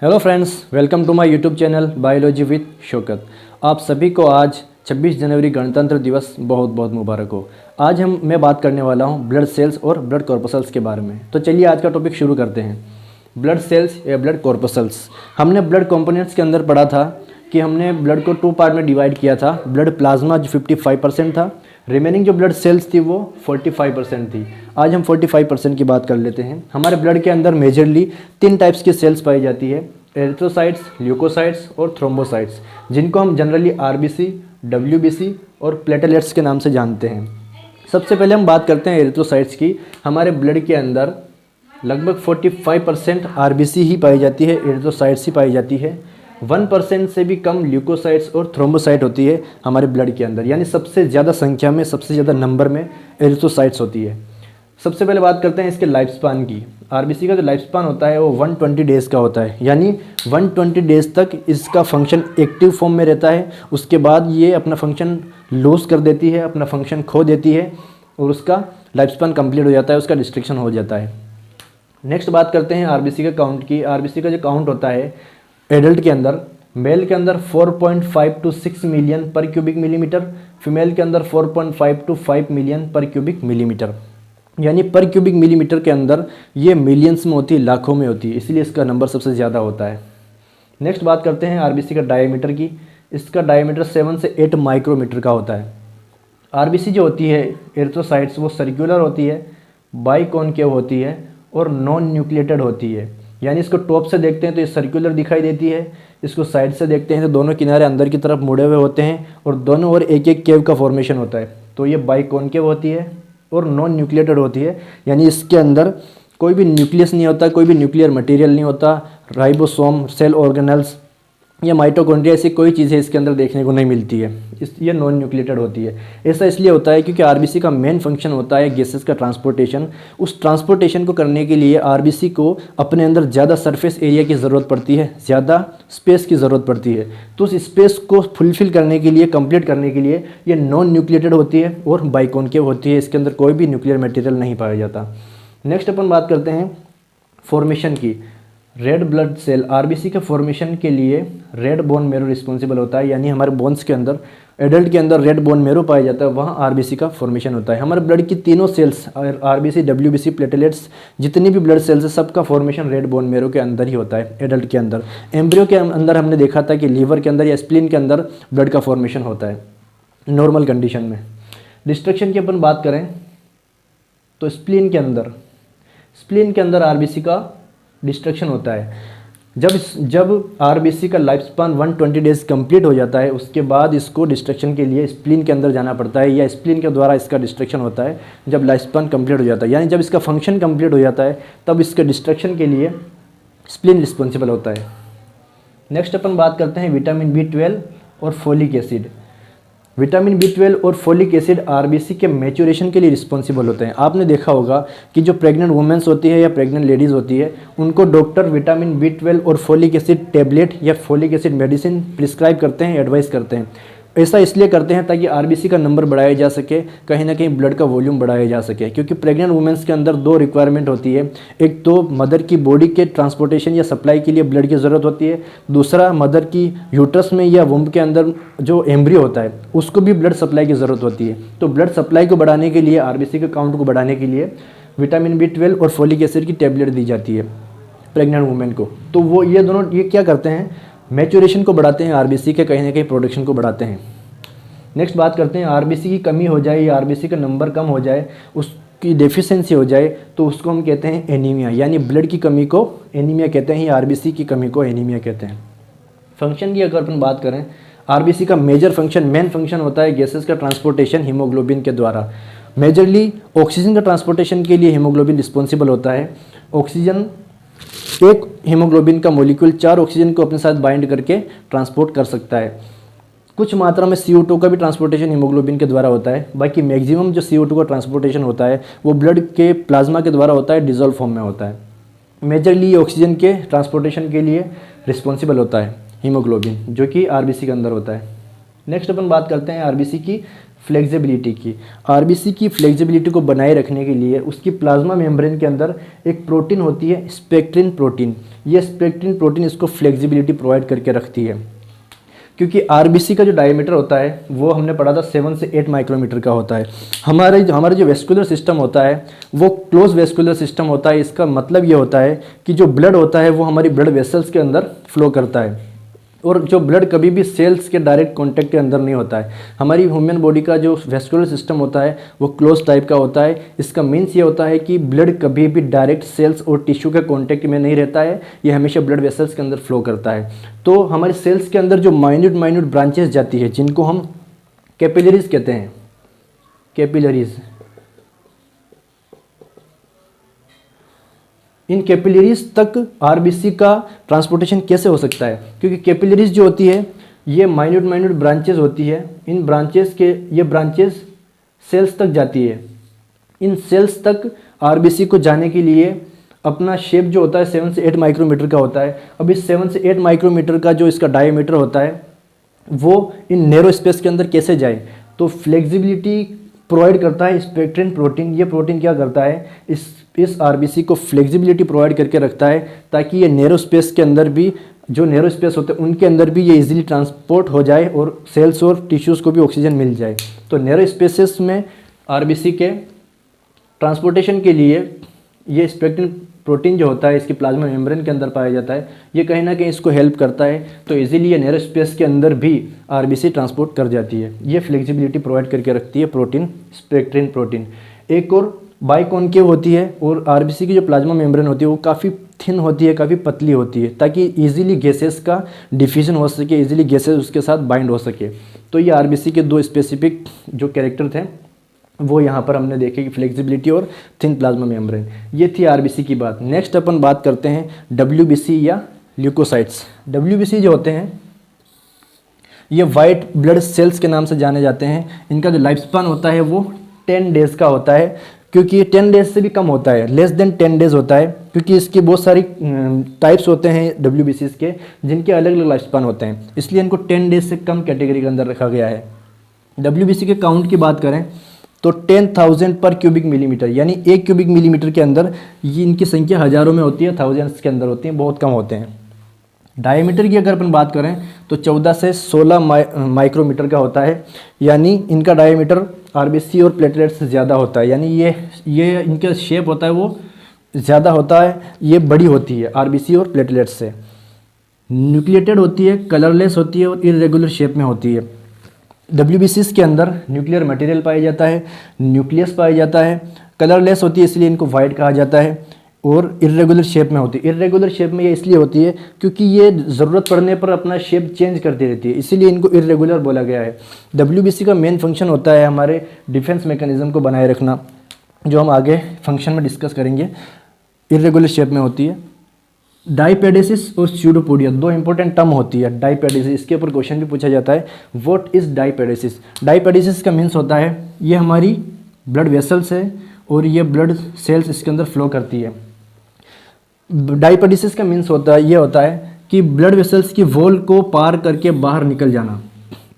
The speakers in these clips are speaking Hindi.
Hello friends, welcome to my YouTube channel biology with Shaukat. आप सभी को आज 26 जनवरी गणतंत्र दिवस बहुत बहुत मुबारक हो। आज मैं बात करने वाला हूं ब्लड सेल्स और ब्लड कॉर्पसल्स के बारे में। तो चलिए आज का टॉपिक शुरू करते हैं। ब्लड सेल्स या ब्लड कॉर्पसल्स। हमने ब्लड कंपोनेंट्स के अंदर पढ़ा था कि हमने ब्लड को 2 पार्ट में डिवाइड किया था। ब्लड प्लाज्मा जो 55% था, रिमेनिंग जो ब्लड सेल्स थी वो 45% थी। आज हम 45% की बात कर लेते हैं। हमारे ब्लड के अंदर मेजरली 3 टाइप्स की सेल्स पाई जाती है, एरिथ्रोसाइट्स, ल्यूकोसाइट्स और थ्रोम्बोसाइट्स, जिनको हम जनरली आरबीसी, डब्ल्यूबीसी और प्लेटलेट्स के नाम से जानते हैं। सबसे पहले हम बात करते हैं एरिथ्रोसाइट्स की। हमारे ब्लड के अंदर लगभग 45% आरबीसी ही पाई जाती है, एरिथ्रोसाइट्स ही पाई जाती है। 1% से भी कम ल्यूकोसाइट्स और थ्रोम्बोसाइट होती है हमारे ब्लड के अंदर, यानी सबसे ज़्यादा संख्या में, सबसे ज़्यादा नंबर में एरिथ्रोसाइट्स होती है। सबसे पहले बात करते हैं इसके लाइफ स्पान की। आरबीसी का जो लाइफ स्पान होता है वो 120 डेज़ का होता है, यानी 120 डेज़ तक इसका फंक्शन एक्टिव फॉर्म में रहता है। उसके बाद ये अपना फंक्शन लूज़ कर देती है, अपना फंक्शन खो देती है और उसका लाइफ स्पान कंप्लीट हो जाता है, उसका डिस्ट्रक्शन हो जाता है। नेक्स्ट बात करते हैं आरबीसी के काउंट की। आरबीसी का जो काउंट होता है एडल्ट के अंदर, मेल के अंदर 4.5 to 6 मिलियन पर क्यूबिक मिलीमीटर, फीमेल के अंदर 4.5 to 5 मिलियन पर क्यूबिक मिलीमीटर, यानी पर क्यूबिक मिलीमीटर के अंदर ये मिलियंस में होती है, लाखों में होती है, इसलिए इसका नंबर सबसे ज़्यादा होता है। नेक्स्ट बात करते हैं आरबीसी का डायमीटर की। इसका डायमीटर 7 से 8 माइक्रोमीटर का होता है। आरबीसी जो होती है एरिथ्रोसाइट्स वो सर्कुलर होती है, बाइकॉनकेव होती है और नॉन न्यूक्लिएटेड होती है, यानी इसको टॉप से देखते हैं तो ये सर्कुलर दिखाई देती है, इसको साइड से देखते हैं तो दोनों किनारे अंदर की तरफ मुड़े हुए होते हैं और दोनों ओर एक एक केव का फॉर्मेशन होता है। तो ये बाइकॉनकेव होती है और नॉन न्यूक्लिएटेड होती है, यानी इसके अंदर कोई भी न्यूक्लियस नहीं होता, कोई भी न्यूक्लियर मटेरियल नहीं होता। राइबोसोम, सेल ऑर्गेनल्स या माइटोकॉन्ड्रिया ऐसी कोई चीज़ें इसके अंदर देखने को नहीं मिलती है। ये नॉन न्यूक्लिएटेड होती है। ऐसा इसलिए होता है क्योंकि आरबीसी का मेन फंक्शन होता है गैसेस का ट्रांसपोर्टेशन। उस ट्रांसपोर्टेशन को करने के लिए आरबीसी को अपने अंदर ज़्यादा सरफेस एरिया की ज़रूरत पड़ती है, ज़्यादा स्पेस की ज़रूरत पड़ती है। तो उस स्पेस को फुलफिल करने के लिए, कंप्लीट करने के लिए ये नॉन न्यूक्लिएटेड होती है और बाइकॉनकेव होती है। इसके अंदर कोई भी न्यूक्लियर मटेरियल नहीं पाया जाता। नेक्स्ट अपन बात करते हैं फॉर्मेशन की। रेड ब्लड सेल, आरबीसी के फॉर्मेशन के लिए रेड बोन मैरो रिस्पॉन्सिबल होता है, यानी हमारे बोन्स के अंदर, एडल्ट के अंदर रेड बोन मैरो पाया जाता है, वहाँ आरबीसी का फॉर्मेशन होता है। हमारे ब्लड की तीनों सेल्स, आरबीसी, डब्ल्यूबीसी, प्लेटलेट्स, जितनी भी ब्लड सेल्स है सबका फॉर्मेशन रेड बोन मैरो के अंदर ही होता है एडल्ट के अंदर। एम्ब्रियो के अंदर हमने देखा था कि लीवर के अंदर या स्प्लीन के अंदर ब्लड का फॉर्मेशन होता है नॉर्मल कंडीशन में। डिस्ट्रक्शन की अपन बात करें तो स्प्लीन के अंदर आरबीसी का डिस्ट्रक्शन होता है। जब आरबीसी का लाइफ स्पान 120 डेज कंप्लीट हो जाता है, उसके बाद इसको डिस्ट्रक्शन के लिए स्प्लीन के अंदर जाना पड़ता है, या स्प्लीन के द्वारा इसका डिस्ट्रक्शन होता है जब लाइफ स्पान कंप्लीट हो जाता है, यानी जब इसका फंक्शन कंप्लीट हो जाता है तब इसके डिस्ट्रक्शन के लिए स्प्लीन रिस्पॉन्सिबल होता है। नेक्स्ट अपन बात करते हैं विटामिन B12 और फोलिक एसिड। विटामिन B12 और फोलिक एसिड आरबीसी के मैच्योरेशन के लिए रिस्पॉन्सिबल होते हैं। आपने देखा होगा कि जो प्रेग्नेंट वुमेन्स होती है या प्रेग्नेंट लेडीज़ होती है, उनको डॉक्टर विटामिन B12 और फोलिक एसिड टेबलेट या फोलिक एसिड मेडिसिन प्रिस्क्राइब करते हैं, एडवाइस करते हैं। ऐसा इसलिए करते हैं ताकि आरबीसी का नंबर बढ़ाया जा सके, कहीं ना कहीं ब्लड का वॉल्यूम बढ़ाया जा सके, क्योंकि प्रेग्नेंट वुमेन्स के अंदर 2 रिक्वायरमेंट होती है। एक तो मदर की बॉडी के ट्रांसपोर्टेशन या सप्लाई के लिए ब्लड की ज़रूरत होती है, दूसरा मदर की यूट्रस में या वुम्ब के अंदर जो एम्ब्रियो होता है उसको भी ब्लड सप्लाई की ज़रूरत होती है। तो ब्लड सप्लाई को बढ़ाने के लिए, आरबीसी के काउंट को बढ़ाने के लिए विटामिन B12 और फोलिक एसिड की टेबलेट दी जाती है प्रेग्नेंट वुमेन को। तो वो ये दोनों ये क्या करते हैं, मैच्योरेशन को बढ़ाते हैं, आरबीसी के कहीं ना कहीं प्रोडक्शन को बढ़ाते हैं। नेक्स्ट बात करते हैं आरबीसी की कमी हो जाए या आरबीसी का नंबर कम हो जाए, उसकी डेफिशिएंसी हो जाए, तो उसको हम कहते हैं एनीमिया, यानी ब्लड की कमी को एनीमिया कहते हैं या आरबीसी की कमी को एनीमिया कहते हैं। फंक्शन की अगर अपन बात करें, आरबीसी का मेजर फंक्शन, मेन फंक्शन होता है गैसेस का ट्रांसपोर्टेशन हीमोग्लोबिन के द्वारा। मेजरली ऑक्सीजन का ट्रांसपोर्टेशन के लिए हीमोग्लोबिन रिस्पॉन्सिबल होता है। ऑक्सीजन, एक हीमोग्लोबिन का मॉलिक्यूल 4 ऑक्सीजन को अपने साथ बाइंड करके ट्रांसपोर्ट कर सकता है। कुछ मात्रा में CO2 का भी ट्रांसपोर्टेशन हीमोग्लोबिन के द्वारा होता है। बाकी मैक्सिमम जो CO2 का ट्रांसपोर्टेशन होता है वो ब्लड के प्लाज्मा के द्वारा होता है, डिजोल्व फॉर्म में होता है। मेजरली ऑक्सीजन के ट्रांसपोर्टेशन के लिए रिस्पॉन्सिबल होता है हीमोग्लोबिन, जो कि आरबीसी के अंदर होता है। नेक्स्ट अपन बात करते हैं आरबीसी की फ्लेक्सिबिलिटी की। आरबीसी की फ्लेक्सिबिलिटी को बनाए रखने के लिए उसकी प्लाज्मा मेम्ब्रेन के अंदर एक प्रोटीन होती है, स्पेक्ट्रिन प्रोटीन। ये स्पेक्ट्रिन प्रोटीन इसको फ्लेक्सिबिलिटी प्रोवाइड करके रखती है, क्योंकि आरबीसी का जो डायमीटर होता है वो हमने पढ़ा था 7 से 8 माइक्रोमीटर का होता है। हमारा जो वेस्कुलर सिस्टम होता है वो क्लोज वेस्कुलर सिस्टम होता है। इसका मतलब ये होता है कि जो ब्लड होता है वो हमारी ब्लड वेसल्स के अंदर फ्लो करता है, और जो ब्लड कभी भी सेल्स के डायरेक्ट कांटेक्ट के अंदर नहीं होता है। हमारी ह्यूमन बॉडी का जो वेस्कुलर सिस्टम होता है वो क्लोज टाइप का होता है। इसका मीन्स ये होता है कि ब्लड कभी भी डायरेक्ट सेल्स और टिश्यू के कांटेक्ट में नहीं रहता है, ये हमेशा ब्लड वेसल्स के अंदर फ्लो करता है। तो हमारे सेल्स के अंदर जो माइन्यूट ब्रांचेस जाती है जिनको हम कैपिलरीज कहते हैं, कैपिलरीज, इन कैपिलरीज तक आरबीसी का ट्रांसपोर्टेशन कैसे हो सकता है? क्योंकि कैपिलरीज जो होती है ये माइन्यूट ब्रांचेस होती है। इन ब्रांचेस सेल्स तक जाती है। इन सेल्स तक आरबीसी को जाने के लिए अपना शेप जो होता है 7 से 8 माइक्रोमीटर का होता है। अब इस 7 से 8 माइक्रोमीटर का जो इसका डायमीटर होता है वो इन नैरो स्पेस के अंदर कैसे जाए? तो फ्लेक्सिबिलिटी प्रोवाइड करता है स्पेक्ट्रिन प्रोटीन। ये प्रोटीन क्या करता है, इस आरबीसी को फ्लेक्सिबिलिटी प्रोवाइड करके रखता है, ताकि ये नैरो स्पेस के अंदर भी, जो नैरो स्पेस होते हैं उनके अंदर भी ये इजीली ट्रांसपोर्ट हो जाए और सेल्स और टिश्यूज़ को भी ऑक्सीजन मिल जाए। तो नैरो स्पेसेस में आरबीसी के ट्रांसपोर्टेशन के लिए ये स्पेक्ट्रिन प्रोटीन जो होता है इसकी प्लाज्मा मेम्ब्रेन के अंदर पाया जाता है। ये कहीं ना कहीं इसको हेल्प करता है, तो इजीली ये नैरो स्पेस के अंदर भी आरबीसी ट्रांसपोर्ट कर जाती है। ये फ्लेक्सिबिलिटी प्रोवाइड करके रखती है प्रोटीन, स्पेक्ट्रिन प्रोटीन। एक और बाइकॉन्केव होती है, और आरबीसी की जो प्लाज्मा मेम्ब्रेन होती है वो काफ़ी थिन होती है, काफ़ी पतली होती है, ताकि इजीली गैसेस का डिफ्यूजन हो सके, इजीली गैसेस उसके साथ बाइंड हो सके। तो ये आरबीसी के दो स्पेसिफिक जो कैरेक्टर थे वो यहाँ पर हमने देखे कि फ्लेक्सिबिलिटी और थिन प्लाज्मा मेम्ब्रेन। ये थी आरबीसी की बात। नेक्स्ट अपन बात करते हैं डब्ल्यूबीसी या ल्यूकोसाइट्स। डब्ल्यूबीसी जो होते हैं ये वाइट ब्लड सेल्स के नाम से जाने जाते हैं। इनका जो लाइफ स्पान होता है वो 10 डेज़ का होता है, क्योंकि 10 डेज से भी कम होता है, लेस देन 10 डेज होता है, क्योंकि इसकी बहुत सारी टाइप्स होते हैं डब्ल्यूबीसी के, जिनके अलग अलग लाइफ स्पान होते हैं, इसलिए इनको 10 डेज से कम कैटेगरी के अंदर रखा गया है। डब्ल्यूबीसी के काउंट की बात करें तो 10,000 पर क्यूबिक मिलीमीटर, यानी 1 क्यूबिक मिलीमीटर के अंदर ये इनकी संख्या हज़ारों में होती है, थाउजेंड्स के अंदर होती है, बहुत कम होते हैं। डायमीटर की अगर अपन बात करें तो 14 से 16 माइक्रोमीटर का होता है, यानी इनका डायमीटर आरबीसी और प्लेटलेट से ज़्यादा होता है, यानी ये इनका शेप होता है वो ज़्यादा होता है, ये बड़ी होती है आरबीसी और प्लेटलेट से। न्यूक्लिएटेड होती है, कलरलेस होती है और इरेगुलर शेप में होती है। डब्ल्यूबीसीज के अंदर न्यूक्लियर मटेरियल पाया जाता है, न्यूक्लियस पाया जाता है, कलरलेस होती है इसलिए इनको वाइट कहा जाता है, और इरेगुलर शेप में होती है। इरेगुलर शेप में ये इसलिए होती है क्योंकि ये ज़रूरत पड़ने पर अपना शेप चेंज करती रहती है, इसीलिए इनको इरेगुलर बोला गया है। डब्ल्यूबीसी का मेन फंक्शन होता है हमारे डिफेंस मैकेनिज्म को बनाए रखना, जो हम आगे फंक्शन में डिस्कस करेंगे। इरेगुलर शेप में होती है। डाइपेडेसिस और स्यूडोपोडिया दो इंपॉर्टेंट टर्म होती है। डाइपेडेसिस, इसके ऊपर क्वेश्चन भी पूछा जाता है, व्हाट इज़ डाइपेडेसिस? डाइपेडेसिस का मीन्स होता है ये हमारी ब्लड वेसल्स है और ये ब्लड सेल्स इसके अंदर फ्लो करती है। डाइपेडेसिस का मीन्स ये होता है कि ब्लड वेसल्स की वॉल को पार करके बाहर निकल जाना,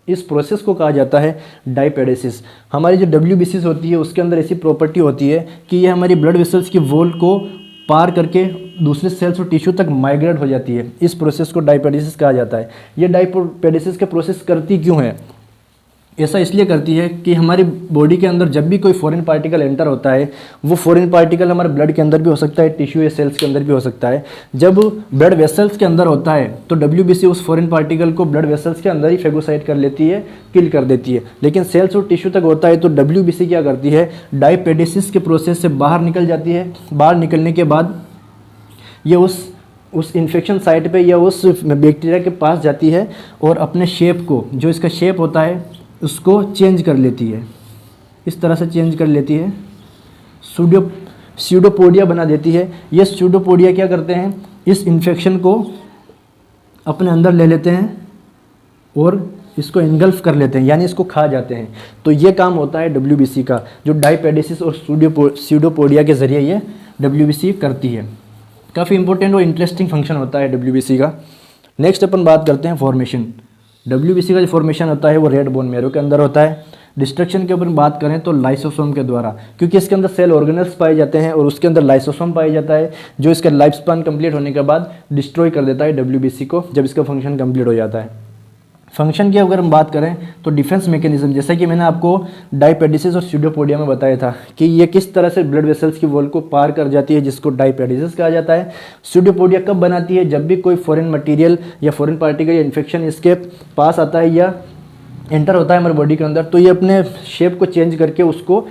इस प्रोसेस को कहा जाता है डाइपेडेसिस। हमारी जो डब्ल्यूबीसी होती है उसके अंदर ऐसी प्रॉपर्टी होती है कि ये हमारी ब्लड वेसल्स की वॉल को पार करके दूसरे सेल्स और टिश्यू तक माइग्रेट हो जाती है, इस प्रोसेस को डाइपेडेसिस कहा जाता है। ये डाइपेडेसिस का प्रोसेस करती क्यों है? ऐसा इसलिए करती है कि हमारी बॉडी के अंदर जब भी कोई फॉरेन पार्टिकल एंटर होता है, वो फॉरेन पार्टिकल हमारे ब्लड के अंदर भी हो सकता है, टिश्यू या सेल्स के अंदर भी हो सकता है। जब ब्लड वेसल्स के अंदर होता है तो डब्ल्यूबीसी उस फॉरेन पार्टिकल को ब्लड वेसल्स के अंदर ही फेगोसाइट कर लेती है, किल कर देती है। लेकिन सेल्स और टिश्यू तक होता है तो डब्ल्यूबीसी क्या करती है, डाइपेडेसिस के प्रोसेस से बाहर निकल जाती है। बाहर निकलने के बाद ये उस इन्फेक्शन साइट पे या उस बैक्टीरिया के पास जाती है और अपने शेप को, जो इसका शेप होता है उसको चेंज कर लेती है, इस तरह से चेंज कर लेती है, स्यूडोपोडिया बना देती है। ये स्यूडोपोडिया क्या करते हैं, इस इन्फेक्शन को अपने अंदर ले लेते हैं और इसको इनगल्फ कर लेते हैं, यानी इसको खा जाते हैं। तो ये काम होता है डब्ल्यूबीसी का, जो डाइपेडेसिस और स्यूडोपोडिया के ज़रिए ये डब्ल्यूबीसी करती है। काफ़ी इंपॉर्टेंट और इंटरेस्टिंग फंक्शन होता है डब्ल्यूबीसी का। नेक्स्ट अपन बात करते हैं फॉर्मेशन। डब्ल्यूबीसी का जो फॉर्मेशन होता है वो रेड बोन मैरो के अंदर होता है। डिस्ट्रक्शन के ऊपर बात करें तो लाइसोसोम के द्वारा, क्योंकि इसके अंदर सेल ऑर्गेनेल्स पाए जाते हैं और उसके अंदर लाइसोसोम पाया जाता है जो इसका लाइफ स्पान कंप्लीट होने के बाद डिस्ट्रॉय कर देता है डब्ल्यूबीसी को जब इसका फंक्शन कंप्लीट हो जाता है। फंक्शन की अगर हम बात करें तो डिफेंस मैकेनिज्म, जैसा कि मैंने आपको डायपेडिसिस और स्यूडोपोडिया में बताया था कि ये किस तरह से ब्लड वेसल्स की वॉल को पार कर जाती है, जिसको डायपेडिसिस कहा जाता है। स्यूडोपोडिया कब बनाती है, जब भी कोई फॉरेन मटेरियल या फॉरेन पार्टिकल या इन्फेक्शन इसके पास आता है या एंटर होता है हमारे बॉडी के अंदर, तो ये अपने शेप को चेंज करके उसको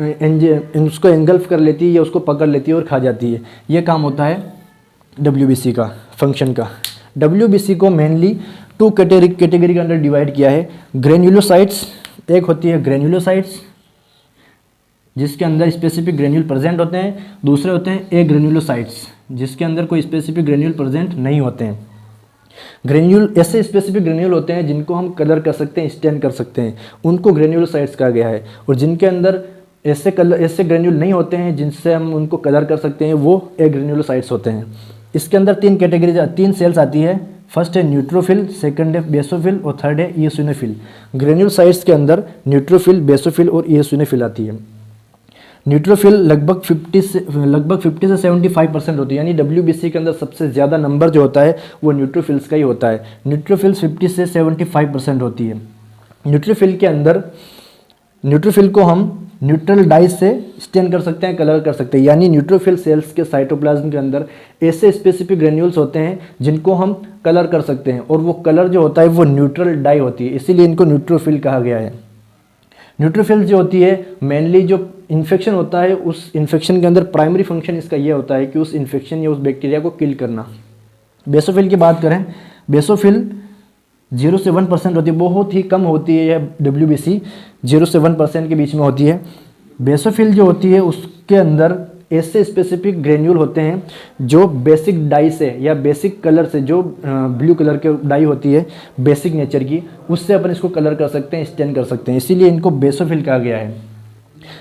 एंगल्फ कर लेती है या उसको पकड़ लेती है और खा जाती है। ये काम होता है डब्ल्यूबीसी का, फंक्शन का। डब्ल्यूबीसी को मेनली 2 कैटेगरी के अंदर डिवाइड किया है। ग्रेन्युलोसाइट्स, एक होती है ग्रेन्युलोसाइट्स जिसके अंदर स्पेसिफिक ग्रेन्यूल प्रेजेंट होते हैं, दूसरे होते हैं एग्रेन्युलोसाइट्स जिसके अंदर कोई स्पेसिफिक ग्रेन्यूल प्रेजेंट नहीं होते हैं। ग्रेन्यूल ऐसे स्पेसिफिक ग्रेन्यूल होते हैं जिनको हम कलर कर सकते हैं, स्टेन कर सकते हैं, उनको ग्रेन्युलोसाइट्स कहा गया है। और जिनके अंदर ऐसे ग्रेन्यूल नहीं होते हैं जिनसे हम उनको कलर कर सकते हैं, वो एग्रेन्युलोसाइट्स होते हैं। इसके अंदर 3 सेल्स आती है। फर्स्ट है न्यूट्रोफिल, सेकंड है बेसोफिल और थर्ड है इयोसिनोफिल। ग्रेन्युलोसाइट्स के अंदर न्यूट्रोफिल, बेसोफिल और इयोसिनोफिल आती है। न्यूट्रोफिल लगभग 50 से 75% होती है, यानी डब्ल्यूबीसी के अंदर सबसे ज़्यादा नंबर जो होता है वो न्यूट्रोफिल्स का ही होता है। न्यूट्रोफिल्स 50 से 75% होती है। न्यूट्रोफिल को हम न्यूट्रल डाई से स्टेन कर सकते हैं, कलर कर सकते हैं, यानी न्यूट्रोफिल सेल्स के साइटोप्लाज्म के अंदर ऐसे स्पेसिफिक ग्रेन्यूल्स होते हैं जिनको हम कलर कर सकते हैं और वो कलर जो होता है वो न्यूट्रल डाई होती है, इसीलिए इनको न्यूट्रोफिल कहा गया है। न्यूट्रोफिल जो होती है मेनली जो इन्फेक्शन होता है उस इन्फेक्शन के अंदर प्राइमरी फंक्शन इसका ये होता है कि उस इन्फेक्शन या उस बैक्टीरिया को किल करना। बेसोफिल की बात करें, बेसोफिल 0 से 1% होती है, बहुत ही कम होती है यह डब्ल्यूबीसी, 0 से 1% के बीच में होती है। बेसोफिल जो होती है उसके अंदर ऐसे स्पेसिफिक ग्रेन्यूल होते हैं जो बेसिक डाई से या बेसिक कलर से, जो ब्लू कलर के डाई होती है बेसिक नेचर की, उससे अपन इसको कलर कर सकते हैं, स्टेन कर सकते हैं, इसीलिए इनको बेसोफिल कहा गया है।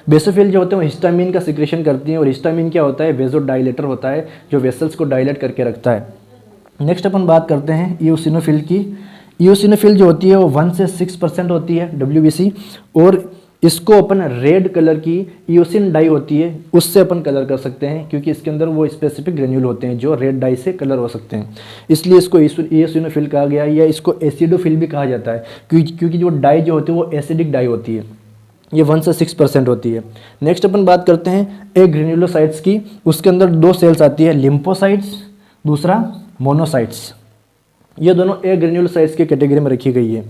बेसोफिल जो होते हैं वो हिस्टामिन का सिक्रेशन करती हैं और हिस्टामिन क्या होता है, वेजोडाइलेटर होता है जो वेसल्स को डायलेट करके रखता है। नेक्स्ट अपन बात करते हैं इयोसिनोफिल की। इयोसिनोफिल जो होती है वो 1 से 6% होती है डब्ल्यूबीसी, और इसको अपन रेड कलर की इयोसिन डाई होती है उससे अपन कलर कर सकते हैं, क्योंकि इसके अंदर वो स्पेसिफिक ग्रेन्यूल होते हैं जो रेड डाई से कलर हो सकते हैं, इसलिए इसको इयोसिनोफिल कहा गया है, या इसको एसिडोफिल भी कहा जाता है क्योंकि जो डाई जो होती है वो एसिडिक डाई होती है। ये 1 से 6% होती है। नेक्स्ट अपन बात करते हैं एग्रेन्युलोसाइट्स की। उसके अंदर 2 सेल्स आती है, लिम्फोसाइट्स, दूसरा मोनोसाइट्स। ये दोनों एग्रेन्युलोसाइट्स के कैटेगरी में रखी गई है।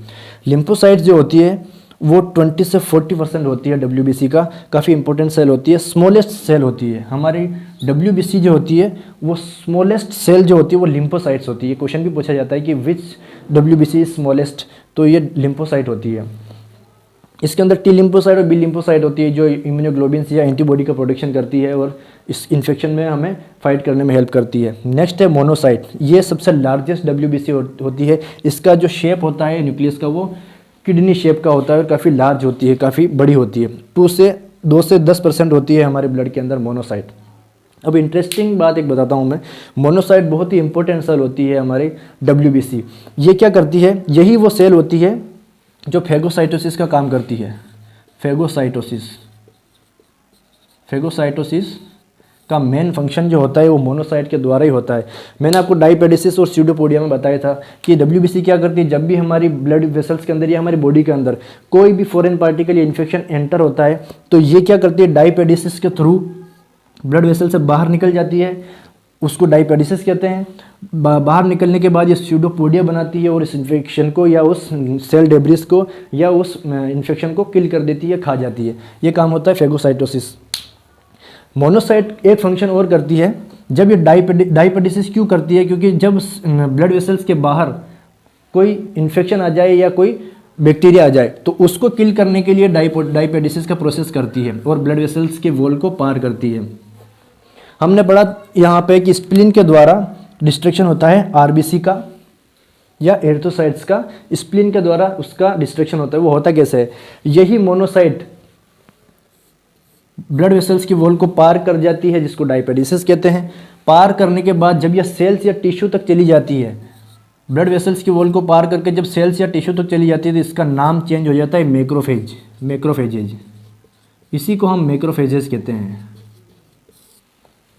लिम्फोसाइट्स जो होती है वो 20 से 40% होती है डब्ल्यूबीसी का, काफ़ी इंपॉर्टेंट सेल होती है, स्मॉलेस्ट सेल होती है। हमारी डब्ल्यूबीसी जो होती है वो स्मॉलेस्ट सेल जो होती है वो लिम्फोसाइट्स होती है। क्वेश्चन भी पूछा जाता है कि विच डब्ल्यूबीसी इज स्मॉलेस्ट, तो ये लिम्फोसाइट होती है। इसके अंदर टी लिम्फोसाइट और बी लिम्फोसाइट होती है जो इम्यूनोग्लोबिन्स या एंटीबॉडी का प्रोडक्शन करती है और इस इन्फेक्शन में हमें फाइट करने में हेल्प करती है। नेक्स्ट है मोनोसाइट। ये सबसे लार्जेस्ट डब्ल्यूबीसी होती है। इसका जो शेप होता है न्यूक्लियस का वो किडनी शेप का होता है और काफ़ी लार्ज होती है, काफ़ी बड़ी होती है। 2 से 10% होती है हमारे ब्लड के अंदर मोनोसाइट। अब इंटरेस्टिंग बात एक बताता हूँ मैं, मोनोसाइट बहुत ही इंपॉर्टेंट सेल होती है हमारे डब्ल्यूबीसी। ये क्या करती है, यही वो सेल होती है जो फेगोसाइटोसिस का काम करती है। फेगोसाइटोसिस का मेन फंक्शन जो होता है वो मोनोसाइट के द्वारा ही होता है। मैंने आपको डायपेडिसिस और स्यूडोपोडिया में बताया था कि डब्ल्यूबीसी क्या करती है, जब भी हमारी ब्लड वेसल्स के अंदर या हमारी बॉडी के अंदर कोई भी फॉरेन पार्टिकल या इन्फेक्शन एंटर होता है तो ये क्या करती है, डायपेडिसिस के थ्रू ब्लड वेसल से बाहर निकल जाती है, उसको डायपेडिसिस कहते हैं। बाहर निकलने के बाद ये स्यूडोपोडिया बनाती है और इस इन्फेक्शन को या उस सेल डेब्रिस को या उस इन्फेक्शन को किल कर देती है, खा जाती है। ये काम होता है फेगोसाइटोसिस। मोनोसाइट एक फंक्शन और करती है, जब ये डायपेडिसिस क्यों करती है, क्योंकि जब ब्लड वेसल्स के बाहर कोई इन्फेक्शन आ जाए या कोई बैक्टीरिया आ जाए तो उसको किल करने के लिए डायपेडिसिस का प्रोसेस करती है और ब्लड वेसल्स के वॉल को पार करती है। हमने पढ़ा यहाँ पे कि स्प्लीन के द्वारा डिस्ट्रक्शन होता है आरबीसी का या एरिथ्रोसाइट्स का, स्प्लीन के द्वारा उसका डिस्ट्रक्शन होता है। वो होता कैसे है, यही मोनोसाइट ब्लड वेसल्स की वॉल को पार कर जाती है जिसको डायपेडिसिस कहते हैं। पार करने के बाद जब यह सेल्स या टिश्यू तक चली जाती है ब्लड वेसल्स की वॉल को पार करके जब सेल्स या टिश्यू तक चली जाती है तो इसका नाम चेंज हो जाता है मैक्रोफेजेज। इसी को हम मैक्रोफेजेस कहते हैं।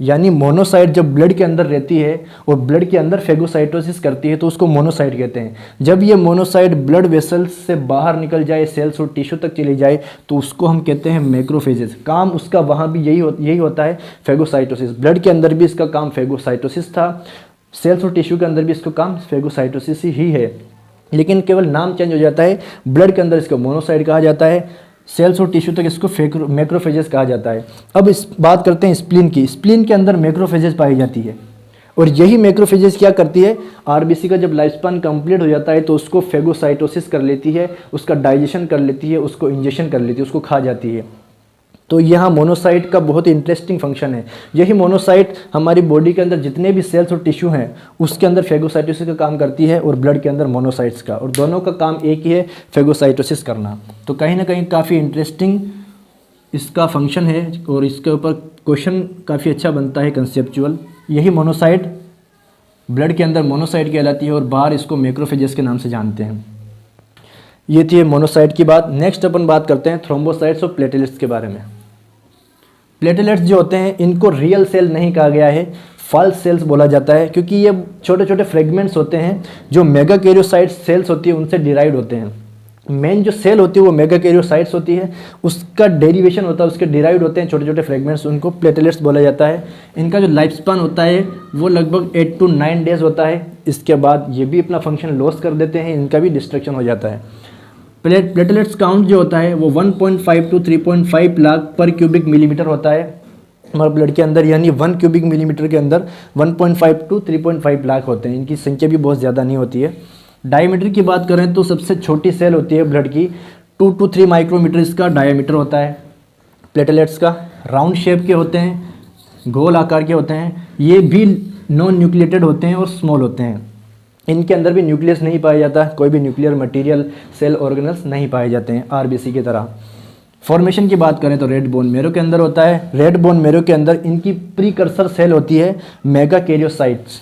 यानी मोनोसाइट जब ब्लड के अंदर रहती है और ब्लड के अंदर फेगोसाइटोसिस करती है तो उसको मोनोसाइट कहते हैं। जब ये मोनोसाइट ब्लड वेसल्स से बाहर निकल जाए, सेल्स और टिश्यू तक चली जाए, तो उसको हम कहते हैं मैक्रोफेजेस। काम उसका वहाँ भी यही होता है, फेगोसाइटोसिस। ब्लड के अंदर भी इसका काम फेगोसाइटोसिस था, सेल्स और टिश्यू के अंदर भी इसका काम फेगोसाइटोसिस ही है, लेकिन केवल नाम चेंज हो जाता है। ब्लड के अंदर इसको मोनोसाइट कहा जाता है, सेल्स और टिश्यू तक इसको मैक्रोफेजेस कहा जाता है। अब इस बात करते हैं स्प्लीन की। स्प्लीन के अंदर मैक्रोफेजेस पाई जाती है और यही मैक्रोफेजेस क्या करती है, आरबीसी का जब लाइफ स्पान कंप्लीट हो जाता है तो उसको फेगोसाइटोसिस कर लेती है, उसका डाइजेशन कर लेती है, उसको इंजेक्शन कर लेती है, उसको खा जाती है। तो यहाँ मोनोसाइट का बहुत ही इंटरेस्टिंग फंक्शन है। यही मोनोसाइट हमारी बॉडी के अंदर जितने भी सेल्स और टिश्यू हैं उसके अंदर फेगोसाइटोसिस का काम करती है और ब्लड के अंदर मोनोसाइट्स का, और दोनों का काम एक ही है, फेगोसाइटोसिस करना। तो कहीं ना कहीं काफ़ी इंटरेस्टिंग इसका फंक्शन है और इसके ऊपर क्वेश्चन काफ़ी अच्छा बनता है कंसेप्चुअल। यही मोनोसाइट ब्लड के अंदर मोनोसाइट कहलाती है और बाहर इसको मैक्रोफेजेस के नाम से जानते हैं। ये थी मोनोसाइट की बात। नेक्स्ट अपन बात करते हैं थ्रोम्बोसाइट्स और प्लेटलेट्स के बारे में। प्लेटलेट्स जो होते हैं इनको रियल सेल नहीं कहा गया है, फॉल्स सेल्स बोला जाता है, क्योंकि ये छोटे छोटे फ्रेगमेंट्स होते हैं जो मेगाकैरियोसाइट सेल्स होती है उनसे डिराइव होते हैं। मेन जो सेल होती है वो मेगाकैरियोसाइट्स होती है, उसका डेरिवेशन होता है, उसके डिराइव होते हैं छोटे छोटे फ्रेगमेंट्स, उनको प्लेटलेट्स बोला जाता है। इनका जो लाइफ स्पान होता है वो लगभग 8 to 9 डेज होता है। इसके बाद ये भी अपना फंक्शन लॉस कर देते हैं, इनका भी डिस्ट्रक्शन हो जाता है। प्लेटलेट्स काउंट जो होता है वो 1.5 to 3.5 लाख पर क्यूबिक मिलीमीटर होता है हमारे ब्लड के अंदर, यानी 1 क्यूबिक मिलीमीटर के अंदर 1.5 to 3.5 लाख होते हैं। इनकी संख्या भी बहुत ज़्यादा नहीं होती है। डायमीटर की बात करें तो सबसे छोटी सेल होती है ब्लड की, 2 to 3 माइक्रोमीटर इसका डायमीटर होता है। प्लेटलेट्स का राउंड शेप के होते हैं, गोल आकार के होते हैं, ये भी नॉन न्यूक्लिएटेड होते हैं और स्मॉल होते हैं। इनके अंदर भी न्यूक्लियस नहीं पाया जाता, कोई भी न्यूक्लियर मटेरियल सेल ऑर्गेनल्स नहीं पाए जाते हैं आरबीसी की तरह। फॉर्मेशन की बात करें तो रेड बोन मैरो के अंदर होता है। रेड बोन मैरो के अंदर इनकी प्रीकर्सर सेल होती है मेगाकैरियोसाइट्स।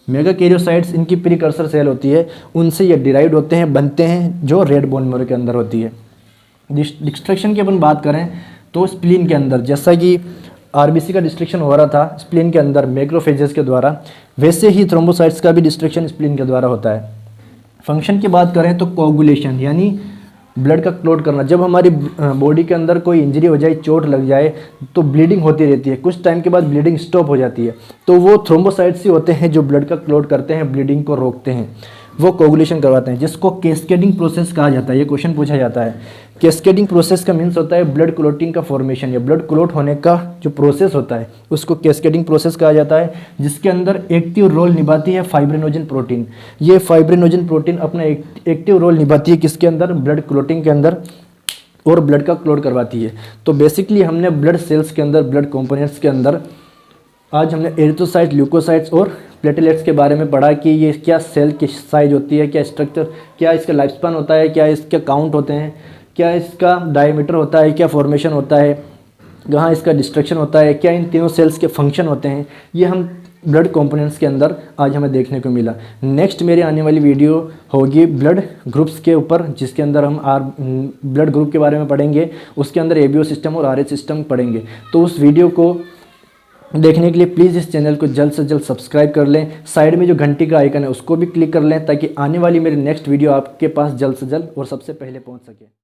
मेगाकैरियोसाइट्स इनकी प्रीकर्सर सेल होती है, उनसे ये डिराइव्ड होते हैं, बनते हैं, जो रेड बोन मैरो के अंदर होती है। डिस्ट्रक्शन की अपन बात करें तो स्प्लीन के अंदर, जैसा कि आरबीसी का डिस्ट्रक्शन हो रहा था स्प्लीन के अंदर मैक्रोफेजेस के द्वारा, वैसे ही थ्रोम्बोसाइट्स का भी डिस्ट्रक्शन स्प्लीन के द्वारा होता है। फंक्शन की बात करें तो कोगुलेशन यानी ब्लड का क्लॉट करना। जब हमारी बॉडी के अंदर कोई इंजरी हो जाए, चोट लग जाए, तो ब्लीडिंग होती रहती है, कुछ टाइम के बाद ब्लीडिंग स्टॉप हो जाती है, तो वो थ्रोम्बोसाइट्स ही होते हैं जो ब्लड का क्लॉट करते हैं, ब्लीडिंग को रोकते हैं, वो कोगुलेशन करवाते हैं, जिसको कैस्केडिंग प्रोसेस कहा जाता है। ये क्वेश्चन पूछा जाता है। कैस्केडिंग प्रोसेस का मीन्स होता है ब्लड क्लॉटिंग का फॉर्मेशन या ब्लड क्लॉट होने का जो प्रोसेस होता है उसको कैस्केडिंग प्रोसेस कहा जाता है, जिसके अंदर एक्टिव रोल निभाती है फाइब्रिनोजन प्रोटीन। ये फाइब्रिनोजन प्रोटीन अपना एक्टिव रोल निभाती है किसके अंदर, ब्लड क्लॉटिंग के अंदर, और ब्लड का क्लॉट करवाती है। तो बेसिकली हमने ब्लड सेल्स के अंदर, ब्लड कंपोनेंट्स के अंदर आज हमने एरिथ्रोसाइट, ल्यूकोसाइट्स और प्लेटलेट्स के बारे में पढ़ा कि ये क्या सेल की साइज होती है, क्या स्ट्रक्चर, क्या इसका लाइफ स्पान होता है, क्या इसके काउंट होते हैं, क्या इसका डायमीटर होता है, क्या फॉर्मेशन होता है, कहाँ इसका डिस्ट्रक्शन होता है, क्या इन तीनों सेल्स के फंक्शन होते हैं। ये हम ब्लड कंपोनेंट्स के अंदर आज हमें देखने को मिला। नेक्स्ट मेरी आने वाली वीडियो होगी ब्लड ग्रुप्स के ऊपर, जिसके अंदर हम ब्लड ग्रुप के बारे में पढ़ेंगे, उसके अंदर एबीओ सिस्टम और आरएच सिस्टम पढ़ेंगे। तो उस वीडियो को देखने के लिए प्लीज़ इस चैनल को जल्द से जल्द सब्सक्राइब कर लें। साइड में जो घंटी का आइकन है उसको भी क्लिक कर लें, ताकि आने वाली मेरी नेक्स्ट वीडियो आपके पास जल्द से जल्द और सबसे पहले पहुंच सके।